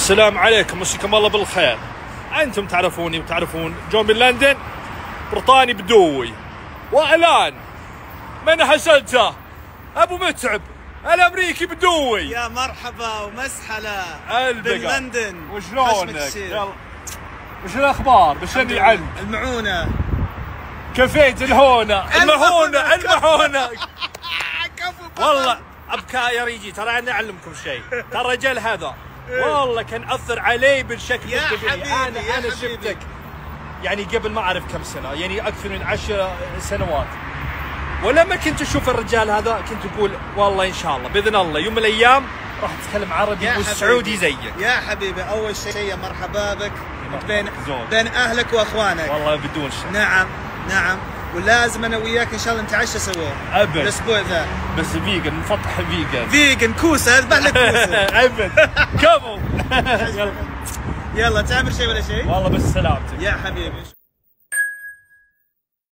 السلام عليكم، مسيكم الله بالخير. انتم تعرفوني وتعرفون جون من لندن، بريطاني بدوي، واعلان من حسنته ابو متعب الامريكي بدوي. يا مرحبا ومسحله البقى لندن. وشلونك؟ يلا وش الاخبار؟ بشني عنك المعونه كفيت الهونه المهونه المهونه. والله ابكاير يجي، ترى انا اعلمكم شيء، ترى الرجال هذا والله كان اثر علي بالشكل يا الكبير. حبيبي انا شفتك يعني قبل ما اعرف كم سنه، يعني اكثر من 10 سنوات، ولما كنت اشوف الرجال هذا كنت اقول والله ان شاء الله باذن الله يوم من الايام راح اتكلم عربي والسعودي زيك. يا حبيبي اول شيء يا مرحبا بك بين اهلك واخوانك. والله بدون شك. نعم ولازم انا وياك ان شاء الله نتعشى سوا ابد الاسبوع ذا، بس فيجن، نفطح فيجن كوسه، اذبح لك كوسه. ابد كفو. يلا تعمل شيء ولا شيء؟ والله بس سلامتك يا حبيبي.